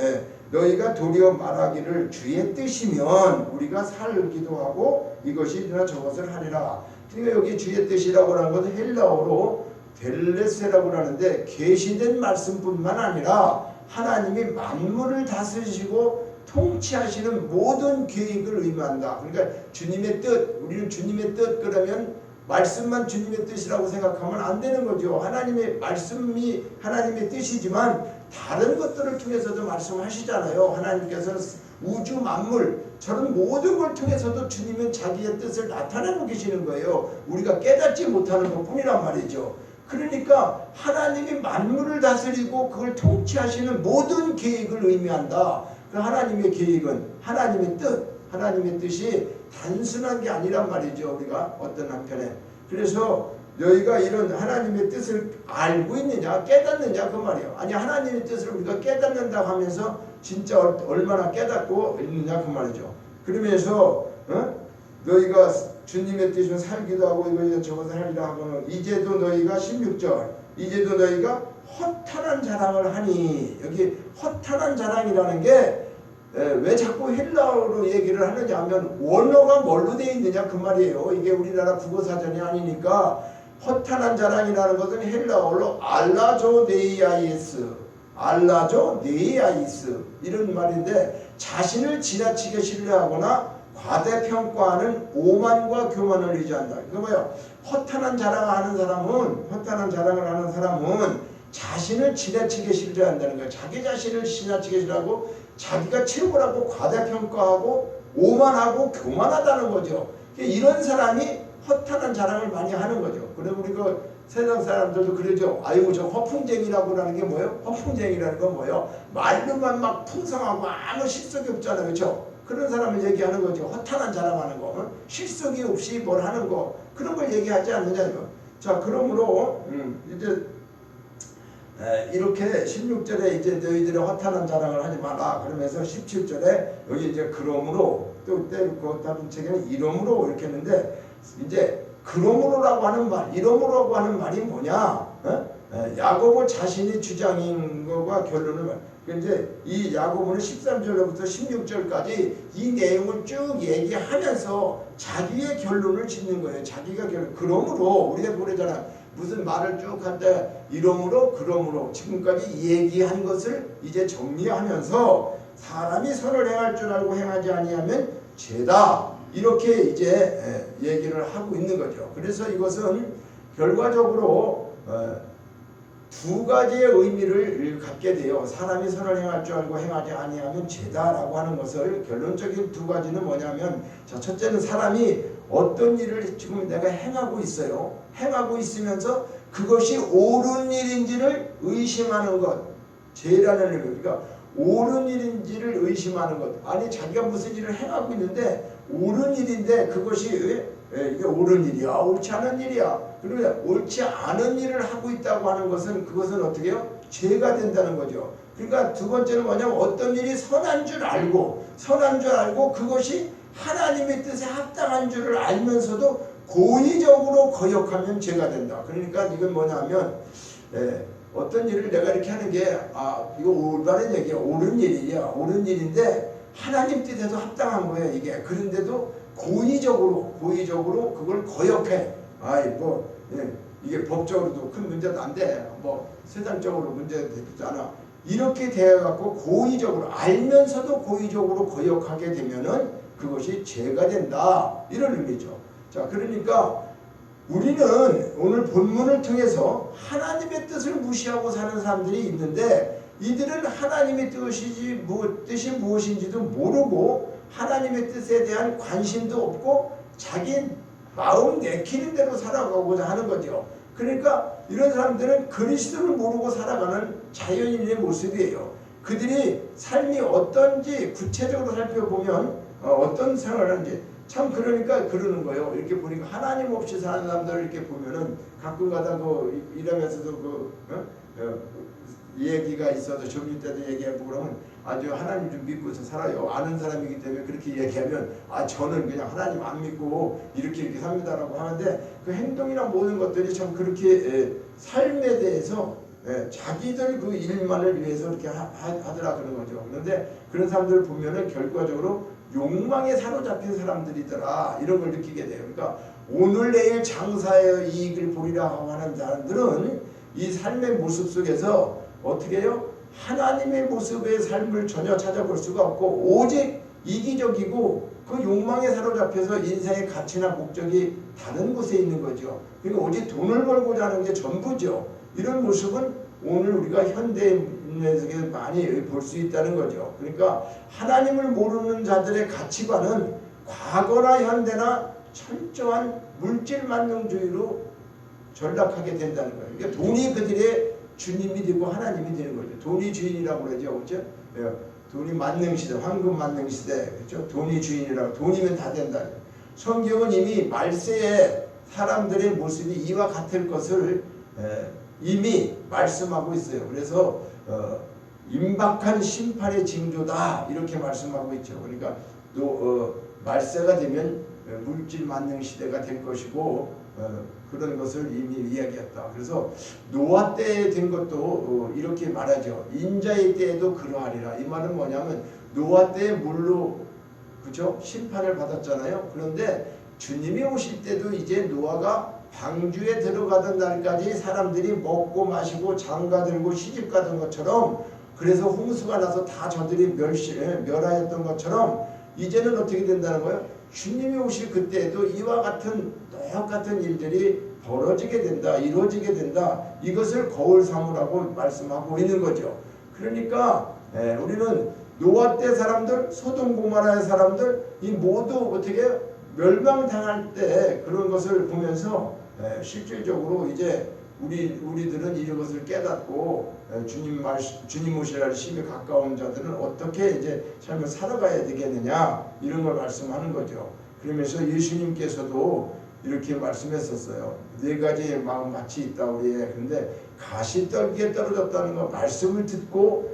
Speaker 1: 너희가 도리어 말하기를 주의 뜻이면 우리가 살기도 하고 이것이 일어나 저것을 하리라. 그러니까 여기 주의 뜻이라고 하는 것은 헬라어로 델레세라고 하는데 계시된 말씀뿐만 아니라 하나님이 만물을 다스리시고 통치하시는 모든 계획을 의미한다. 그러니까 주님의 뜻, 우리는 주님의 뜻 그러면 말씀만 주님의 뜻이라고 생각하면 안 되는 거죠. 하나님의 말씀이 하나님의 뜻이지만 다른 것들을 통해서도 말씀하시잖아요. 하나님께서는 우주 만물 저런 모든 걸 통해서도 주님은 자기의 뜻을 나타내고 계시는 거예요. 우리가 깨닫지 못하는 것뿐이란 말이죠. 그러니까 하나님이 만물을 다스리고 그걸 통치하시는 모든 계획을 의미한다. 그 하나님의 계획은 하나님의 뜻이 단순한 게 아니란 말이죠. 우리가 어떤 한편에. 그래서 너희가 이런 하나님의 뜻을 알고 있느냐 깨닫느냐 그 말이에요. 아니 하나님의 뜻을 우리가 깨닫는다고 하면서 진짜 얼마나 깨닫고 있느냐 그 말이죠. 그러면서 너희가 주님의 뜻은 살기도 하고 이거 저것을 하리라 하고는 이제도 너희가 16절 이제도 너희가 허탄한 자랑을 하니 여기 허탄한 자랑이라는 게 왜 자꾸 헬라어로 얘기를 하느냐 하면 원어가 뭘로 되어 있느냐 그 말이에요. 이게 우리나라 국어사전이 아니니까 허탄한 자랑이라는 것은 헬라어로 알라조 네이아이스 이런 말인데 자신을 지나치게 신뢰하거나 과대평가하는 오만과 교만을 의지한다. 이거 뭐예요? 허탄한 자랑을 하는 사람은 자신을 지나치게 신뢰한다는 거예요. 자기 자신을 지나치게 신뢰하고 자기가 최고라고 과대평가하고 오만하고 교만하다는 거죠. 이런 사람이 허탄한 자랑을 많이 하는 거죠. 그래서 우리 그 세상 사람들도 그러죠. 아이고 저 허풍쟁이라고 하는 게 뭐예요? 허풍쟁이라는 건 뭐예요? 말로만 막 풍성하고 아무 실속이 없잖아요. 그렇죠? 그런 사람을 얘기하는 거죠. 허탄한 자랑하는 거. 실속이 없이 뭘 하는 거. 그런 걸 얘기하지 않느냐 이거. 자 그러므로 이제 이렇게 16절에 이제 너희들의 허탄한 자랑을 하지 마라. 그러면서 17절에 여기 이제 그러므로 또 다른 책에는 이러므로 이렇게 했는데 이제 그러므로라고 하는 말, 이러므로라고 하는 말이 뭐냐? 야고보 자신이 주장인 것과 결론을 말. 이제 이 야고보는 13절부터 16절까지 이 내용을 쭉 얘기하면서 자기의 결론을 짓는 거예요. 자기가 그러므로 우리가 그러잖아. 무슨 말을 쭉 할 때 이러므로 그러므로 지금까지 얘기한 것을 이제 정리하면서 사람이 선을 행할 줄 알고 행하지 아니하면 죄다 이렇게 이제 얘기를 하고 있는 거죠. 그래서 이것은 결과적으로 두 가지의 의미를 갖게 돼요. 사람이 선을 행할 줄 알고 행하지 아니하면 죄다라고 하는 것을 결론적인 두 가지는 뭐냐면 자 첫째는 사람이 어떤 일을 지금 내가 행하고 있어요. 행하고 있으면서 그것이 옳은 일인지를 의심하는 것. 죄라는 일. 그러니까 옳은 일인지를 의심하는 것. 아니 자기가 무슨 일을 행하고 있는데 옳은 일인데 그것이 이게 옳은 일이야 옳지 않은 일이야. 그러면 옳지 않은 일을 하고 있다고 하는 것은 그것은 어떻게 해요? 죄가 된다는 거죠. 그러니까 두 번째는 뭐냐면 어떤 일이 선한 줄 알고 그것이 하나님의 뜻에 합당한 줄을 알면서도 고의적으로 거역하면 죄가 된다. 그러니까 이건 뭐냐면 어떤 일을 내가 이렇게 하는 게 이거 올바른 얘기야. 옳은 일이야. 옳은 일인데 하나님 뜻에도 합당한 거예요. 이게. 그런데도 고의적으로 그걸 거역해. 이게 법적으로도 큰 문제도 안 돼. 세상적으로 문제도 되지 않아. 이렇게 되어갖고 고의적으로 알면서도 고의적으로 거역하게 되면은 그것이 죄가 된다. 이런 의미죠. 자, 그러니까 우리는 오늘 본문을 통해서 하나님의 뜻을 무시하고 사는 사람들이 있는데 이들은 하나님의 뜻이 무엇인지도 모르고 하나님의 뜻에 대한 관심도 없고 자기 마음 내키는 대로 살아가고자 하는 거죠. 그러니까 이런 사람들은 그리스도를 모르고 살아가는 자연인의 모습이에요. 그들이 삶이 어떤지 구체적으로 살펴보면 어떤 생활을 하는지 참 그러니까 그러는 거예요. 이렇게 보니까 하나님 없이 사는 사람들 이렇게 보면은 가끔가다 그 일하면서도 얘기가 있어도 점심 때도 얘기하고 그러면 아주 하나님 좀 믿고서 살아요. 아는 사람이기 때문에 그렇게 얘기하면 저는 그냥 하나님 안 믿고 이렇게 삽니다라고 하는데 그 행동이나 모든 것들이 참 그렇게 삶에 대해서 자기들 그 일만을 위해서 이렇게 하더라 그런 거죠. 그런데 그런 사람들을 보면은 결과적으로 욕망에 사로잡힌 사람들이더라 이런 걸 느끼게 돼요. 그러니까 오늘 내일 장사의 이익을 보리라 하는 사람들은 이 삶의 모습 속에서 어떻게 해요? 하나님의 모습의 삶을 전혀 찾아볼 수가 없고 오직 이기적이고 그 욕망에 사로잡혀서 인생의 가치나 목적이 다른 곳에 있는 거죠. 그러니까 오직 돈을 벌고자 하는 게 전부죠. 이런 모습은 오늘 우리가 현대인에서 많이 볼 수 있다는 거죠. 그러니까 하나님을 모르는 자들의 가치관은 과거나 현대나 철저한 물질 만능주의로 전락하게 된다는 거예요. 그러니까 돈이 그들의 주님이 되고 하나님이 되는 거죠. 돈이 주인이라고 그러죠. 그렇죠? 돈이 만능시대, 황금 만능시대. 그렇죠? 돈이 주인이라고. 돈이면 다 된다. 성경은 이미 말세에 사람들의 모습이 이와 같을 것을 이미 말씀하고 있어요. 그래서 임박한 심판의 징조다 이렇게 말씀하고 있죠. 그러니까 또 말세가 되면 물질 만능 시대가 될 것이고 그런 것을 이미 이야기했다. 그래서 노아 때에 된 것도 이렇게 말하죠. 인자의 때에도 그러하리라. 이 말은 뭐냐면 노아 때에 물로 그죠? 심판을 받았잖아요. 그런데 주님이 오실 때도 이제 노아가 방주에 들어가던 날까지 사람들이 먹고 마시고 장가들고 시집가던 것처럼 그래서 홍수가 나서 다 저들이 멸하였던 것처럼 이제는 어떻게 된다는 거예요? 주님이 오실 그때에도 이와 같은 똑같은 일들이 벌어지게 된다. 이루어지게 된다. 이것을 거울 삼으라고 말씀하고 있는 거죠. 그러니까 우리는 노아 때 사람들, 소돔 고모라의 사람들 이 모두 어떻게 멸망당할 때 그런 것을 보면서 실질적으로 이제 우리들은 이것을 깨닫고 주님 오실 날 심히 가까운 자들은 어떻게 이제 삶을 살아가야 되겠느냐 이런 걸 말씀하는 거죠. 그러면서 예수님께서도 이렇게 말씀했었어요. 네 가지의 마음 같이 있다 우리의. 근데 가시떨기에 떨어졌다는 거 말씀을 듣고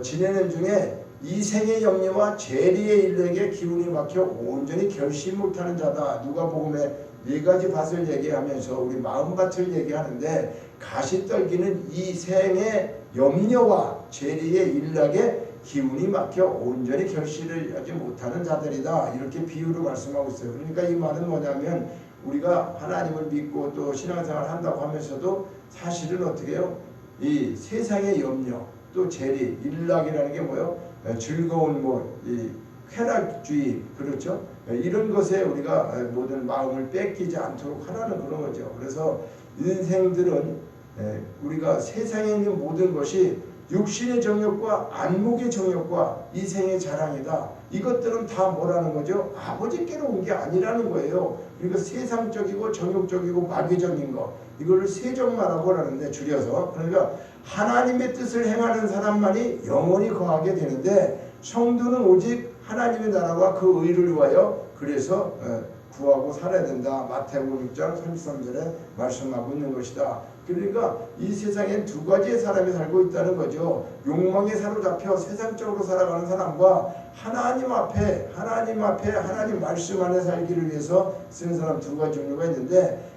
Speaker 1: 지내는 중에 이 생의 염려와 죄리의 일에게 기운이 막혀 온전히 결심 못하는 자다. 누가복음에 네 가지 밭을 얘기하면서 우리 마음밭을 얘기하는데 가시떨기는 이 생의 염려와 죄리의 일락에 기운이 막혀 온전히 결실을 하지 못하는 자들이다. 이렇게 비유로 말씀하고 있어요. 그러니까 이 말은 뭐냐면 우리가 하나님을 믿고 또 신앙생활을 한다고 하면서도 사실은 어떻게 해요? 이 세상의 염려 또 재리, 일락이라는 게 뭐예요? 즐거운 이 쾌락주의 그렇죠? 이런 것에 우리가 모든 마음을 뺏기지 않도록 하라는 그런 거죠. 그래서 인생들은 우리가 세상에 있는 모든 것이 육신의 정욕과 안목의 정욕과 이생의 자랑이다. 이것들은 다 뭐라는 거죠? 아버지께로 온 게 아니라는 거예요. 그러니까 세상적이고 정욕적이고 마귀적인 거 이거를 세정마라고 하는데 줄여서 그러니까 하나님의 뜻을 행하는 사람만이 영원히 거하게 되는데 성도는 오직 하나님의 나라와 그 의를 위하여 그래서 구하고 살아야 된다. 마태복음 6장 33절에 말씀하고 있는 것이다. 그러니까 이 세상엔 두 가지의 사람이 살고 있다는 거죠. 욕망에 사로잡혀 세상적으로 살아가는 사람과 하나님 앞에 하나님 말씀 안에 살기를 위해서 쓰는 사람 두 가지 종류가 있는데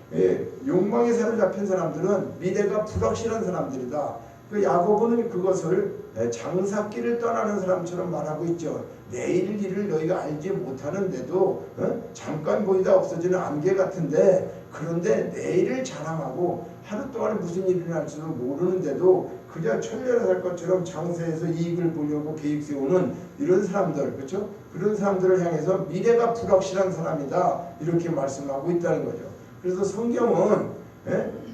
Speaker 1: 욕망에 사로잡힌 사람들은 미래가 불확실한 사람들이다. 그 야고보는 그것을 장사길을 떠나는 사람처럼 말하고 있죠. 내일 일을 너희가 알지 못하는데도 잠깐 보이다 없어지는 안개 같은데 그런데 내일을 자랑하고 하루 동안에 무슨 일이 날지도 모르는데도 그저 천년을 살 것처럼 장사해서 이익을 보려고 계획 세우는 이런 사람들 그렇죠? 그런 사람들을 향해서 미래가 불확실한 사람이다 이렇게 말씀하고 있다는 거죠. 그래서 성경은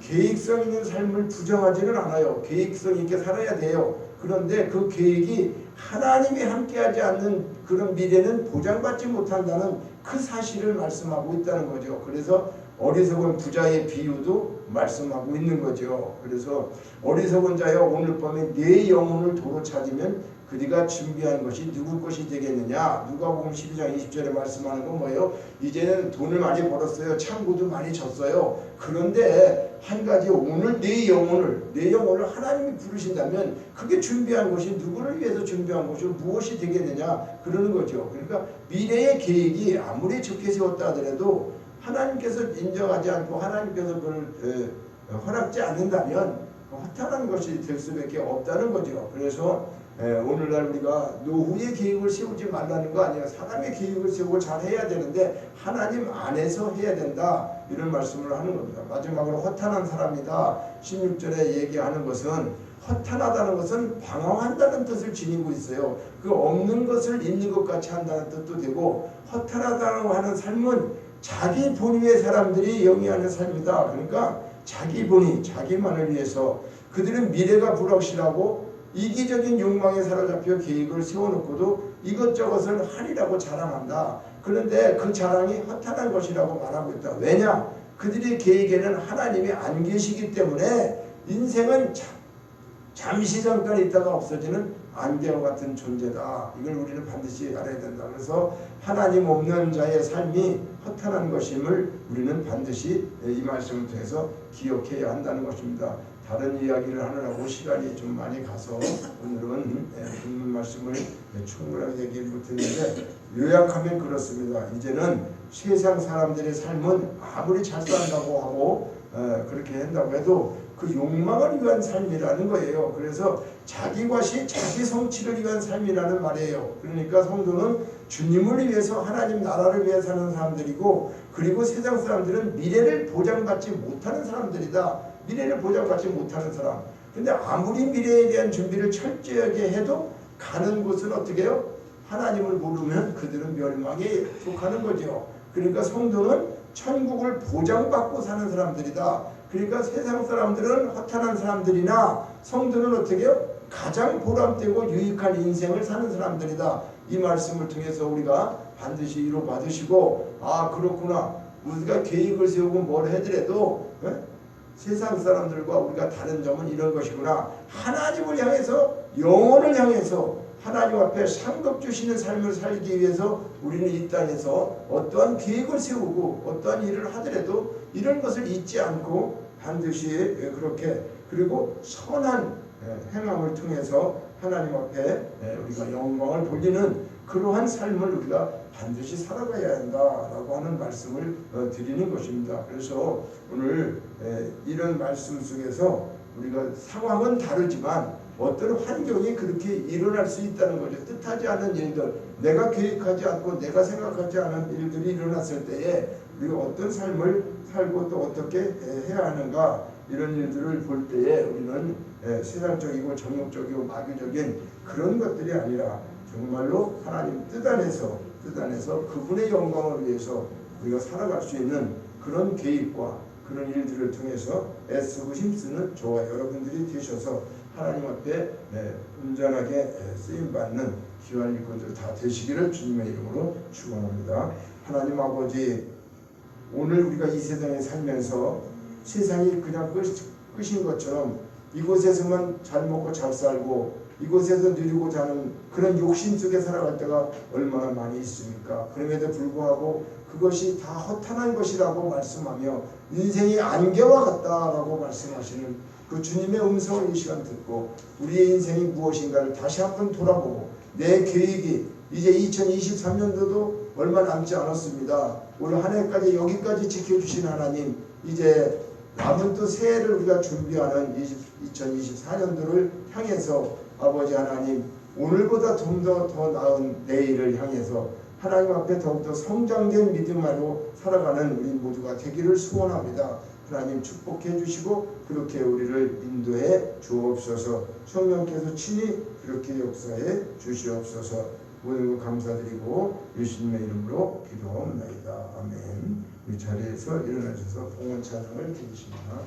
Speaker 1: 계획성 있는 삶을 부정하지는 않아요. 계획성 있게 살아야 돼요. 그런데 그 계획이 하나님이 함께하지 않는 그런 미래는 보장받지 못한다는 그 사실을 말씀하고 있다는 거죠. 그래서 어리석은 부자의 비유도 말씀하고 있는 거죠. 그래서 어리석은 자여 오늘 밤에 네 영혼을 도로 찾으면 그리가 준비한 것이 누구 것이 되겠느냐. 누가복음 12장 20절에 말씀하는 건 뭐예요? 이제는 돈을 많이 벌었어요. 창고도 많이 졌어요. 그런데 한 가지, 오늘 내 영혼을 하나님이 부르신다면 그게 준비한 것이 누구를 위해서 준비한 것이고 무엇이 되겠느냐 그러는 거죠. 그러니까 미래의 계획이 아무리 좋게 세웠다 하더라도 하나님께서 인정하지 않고 하나님께서 그걸 허락지 않는다면 허탄한 것이 될 수밖에 없다는 거죠. 그래서 오늘날 우리가 노후의 계획을 세우지 말라는 거 아니에요. 사람의 계획을 세우고 잘 해야 되는데 하나님 안에서 해야 된다, 이런 말씀을 하는 겁니다. 마지막으로 허탄한 사람이다 16절에 얘기하는 것은, 허탄하다는 것은 방황한다는 뜻을 지니고 있어요. 그 없는 것을 있는 것 같이 한다는 뜻도 되고, 허탄하다고 하는 삶은 자기 본위의 사람들이 영위하는 삶이다. 그러니까 자기 본위, 자기만을 위해서 그들은 미래가 불확실하고 이기적인 욕망에 사로잡혀 계획을 세워놓고도 이것저것을 하리라고 자랑한다. 그런데 그 자랑이 허탄한 것이라고 말하고 있다. 왜냐? 그들의 계획에는 하나님이 안 계시기 때문에 인생은 잠시 잠깐 있다가 없어지는 안개와 같은 존재다. 이걸 우리는 반드시 알아야 된다. 그래서 하나님 없는 자의 삶이 허탄한 것임을 우리는 반드시 이 말씀을 통해서 기억해야 한다는 것입니다. 다른 이야기를 하느라고 시간이 좀 많이 가서 오늘은 듣는 말씀을 충분하게 얘기를 못했는데, 요약하면 그렇습니다. 이제는 세상 사람들의 삶은 아무리 잘 산다고 하고 그렇게 한다고 해도 그 욕망을 위한 삶이라는 거예요. 그래서 자기 과시, 자기 성취를 위한 삶이라는 말이에요. 그러니까 성도는 주님을 위해서, 하나님 나라를 위해 사는 사람들이고, 그리고 세상 사람들은 미래를 보장받지 못하는 사람들이다. 미래를 보장받지 못하는 사람. 근데 아무리 미래에 대한 준비를 철저하게 해도 가는 곳은 어떻게 해요? 하나님을 모르면 그들은 멸망에 속하는 거죠. 그러니까 성도는 천국을 보장받고 사는 사람들이다. 그러니까 세상 사람들은 허탄한 사람들이나 성도는 어떻게 해요? 가장 보람되고 유익한 인생을 사는 사람들이다. 이 말씀을 통해서 우리가 반드시 이루 받으시고, 아 그렇구나, 우리가 계획을 세우고 뭘 하더라도 세상 사람들과 우리가 다른 점은 이런 것이구나. 하나님을 향해서, 영혼을 향해서 하나님 앞에 상급 주시는 삶을 살기 위해서 우리는 이 땅에서 어떠한 계획을 세우고 어떠한 일을 하더라도 이런 것을 잊지 않고 반드시 그렇게, 그리고 선한 행함을 통해서 하나님 앞에 우리가 영광을 돌리는 그러한 삶을 우리가 반드시 살아가야 한다라고 하는 말씀을 드리는 것입니다. 그래서 오늘 이런 말씀 속에서 우리가 상황은 다르지만 어떤 환경이 그렇게 일어날 수 있다는 거죠. 뜻하지 않은 일들, 내가 계획하지 않고 내가 생각하지 않은 일들이 일어났을 때에 우리가 어떤 삶을 살고 또 어떻게 해야 하는가, 이런 일들을 볼 때에 우리는 세상적이고 정욕적이고 마귀적인 그런 것들이 아니라 정말로 하나님 뜻 안에서 그분의 영광을 위해서 우리가 살아갈 수 있는 그런 계획과 그런 일들을 통해서 애쓰고 힘쓰는 저와 여러분들이 되셔서 하나님 앞에 온전하게 쓰임받는 귀한 일꾼들 다 되시기를 주님의 이름으로 축원합니다. 하나님 아버지, 오늘 우리가 이 세상에 살면서 세상이 그냥 끝인 것처럼 이곳에서만 잘 먹고 잘 살고 이곳에서 누리고 자는 그런 욕심 속에 살아갈 때가 얼마나 많이 있습니까? 그럼에도 불구하고 그것이 다 허탄한 것이라고 말씀하며 인생이 안개와 같다라고 말씀하시는 그 주님의 음성을 이 시간 듣고 우리의 인생이 무엇인가를 다시 한번 돌아보고, 내 계획이 이제 2023년도도 얼마 남지 않았습니다. 올 한 해까지 여기까지 지켜주신 하나님, 이제 남은 또 새해를 우리가 준비하는 2024년도를 향해서 아버지 하나님, 오늘보다 좀 더 나은 내일을 향해서 하나님 앞에 더욱더 성장된 믿음으로 살아가는 우리 모두가 되기를 소원합니다. 하나님 축복해 주시고 그렇게 우리를 인도해 주옵소서. 성령께서 친히 그렇게 역사해 주시옵소서. 모든 것 감사드리고 예수님의 이름으로 기도합니다. 아멘. 이 자리에서 일어나셔서 봉헌 찬양을 드리십니다.